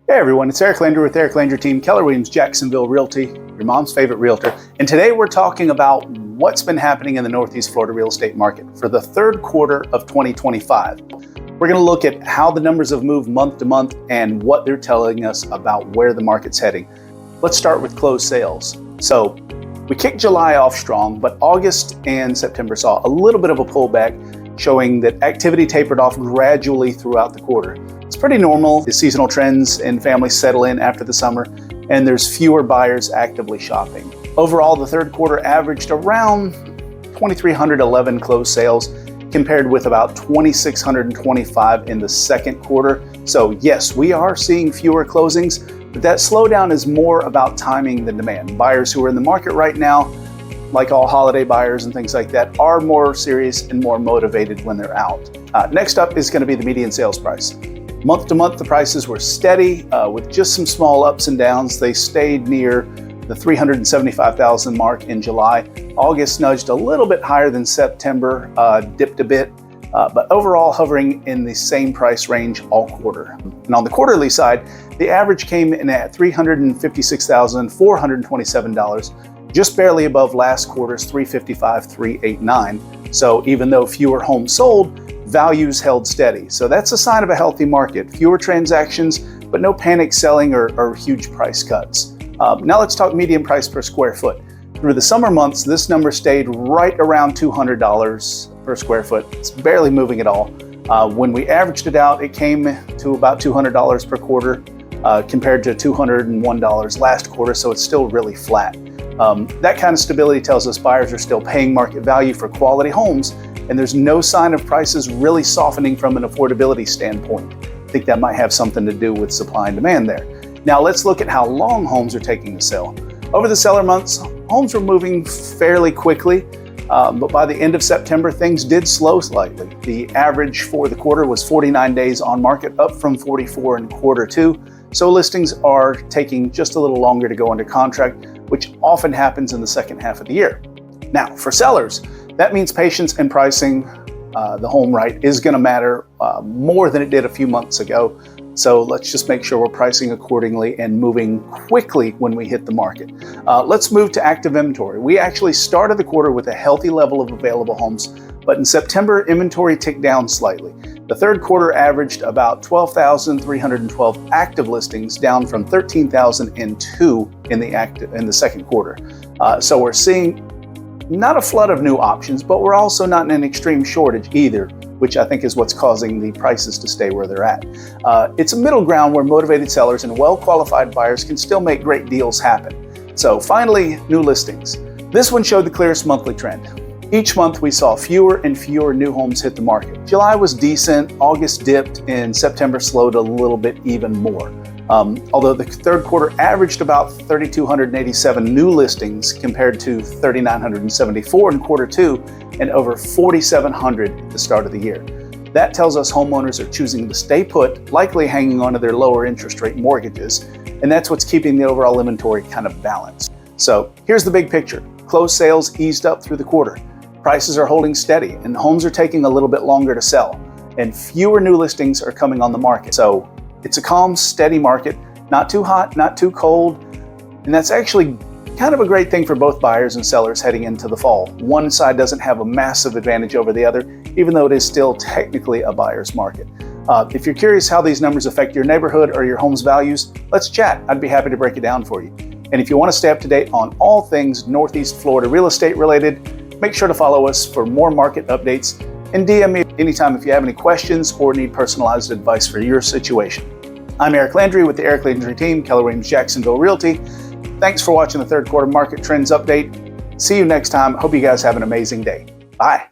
Hey everyone, it's Eric Landry with Eric Landry Team, Keller Williams Jacksonville Realty, your mom's favorite realtor. And today we're talking about what's been happening in the Northeast Florida real estate market for the third quarter of 2025. We're going to look at how the numbers have moved month to month and what they're telling us about where the market's heading. Let's start with closed sales. So we kicked July off strong, but August and September saw a little bit of a pullback, showing that activity tapered off gradually throughout the quarter. It's pretty normal. The seasonal trends and families settle in after the summer, and there's fewer buyers actively shopping. Overall, the third quarter averaged around 2,311 closed sales, compared with about 2,625 in the second quarter. So yes, we are seeing fewer closings, but that slowdown is more about timing than demand. Buyers who are in the market right now, like all holiday buyers and things like that, are more serious and more motivated when they're out. Next up is going to be the median sales price. Month to month, the prices were steady with just some small ups and downs. They stayed near the $375,000 mark in July. August nudged a little bit higher than September, dipped a bit, but overall hovering in the same price range all quarter. And on the quarterly side, the average came in at $356,427, just barely above last quarter's $355,389. So even though fewer homes sold, values held steady. So that's a sign of a healthy market. Fewer transactions, but no panic selling or huge price cuts. Now let's talk median price per square foot. Through the summer months, this number stayed right around $200 per square foot. It's barely moving at all. When we averaged it out, it came to about $200 per quarter compared to $201 last quarter, so it's still really flat. That kind of stability tells us buyers are still paying market value for quality homes, and there's no sign of prices really softening from an affordability standpoint. I think that might have something to do with supply and demand there. Now let's look at how long homes are taking to sell. Over the seller months, homes were moving fairly quickly, but by the end of September, things did slow slightly. The average for the quarter was 49 days on market, up from 44 in quarter two. So listings are taking just a little longer to go under contract, which often happens in the second half of the year. Now, for sellers, that means patience and pricing the home right is going to matter more than it did a few months ago. So let's just make sure we're pricing accordingly and moving quickly when we hit the market. Let's move to active inventory. We actually started the quarter with a healthy level of available homes, but in September, inventory ticked down slightly. The third quarter averaged about 12,312 active listings, down from 13,002 in the second quarter. So we're seeing not a flood of new options, but we're also not in an extreme shortage either, which I think is what's causing the prices to stay where they're at. It's a middle ground where motivated sellers and well-qualified buyers can still make great deals happen. So finally, new listings. This one showed the clearest monthly trend. Each month we saw fewer and fewer new homes hit the market. July was decent, August dipped, and September slowed a little bit even more. Although the third quarter averaged about 3,287 new listings compared to 3,974 in quarter two and over 4,700 at the start of the year. That tells us homeowners are choosing to stay put, likely hanging on to their lower interest rate mortgages, and that's what's keeping the overall inventory kind of balanced. So here's the big picture. Closed sales eased up through the quarter. Prices are holding steady, and homes are taking a little bit longer to sell, and fewer new listings are coming on the market. So it's a calm, steady market, not too hot, not too cold, and that's actually kind of a great thing for both buyers and sellers heading into the fall. One side doesn't have a massive advantage over the other, even though it is still technically a buyer's market. If you're curious how these numbers affect your neighborhood or your home's values, let's chat. I'd be happy to break it down for you. And if you want to stay up to date on all things Northeast Florida real estate related, make sure to follow us for more market updates and DM me anytime if you have any questions or need personalized advice for your situation. I'm Eric Landry with the Eric Landry Team, Keller Williams Jacksonville Realty. Thanks for watching the third quarter market trends update. See you next time. Hope you guys have an amazing day. Bye.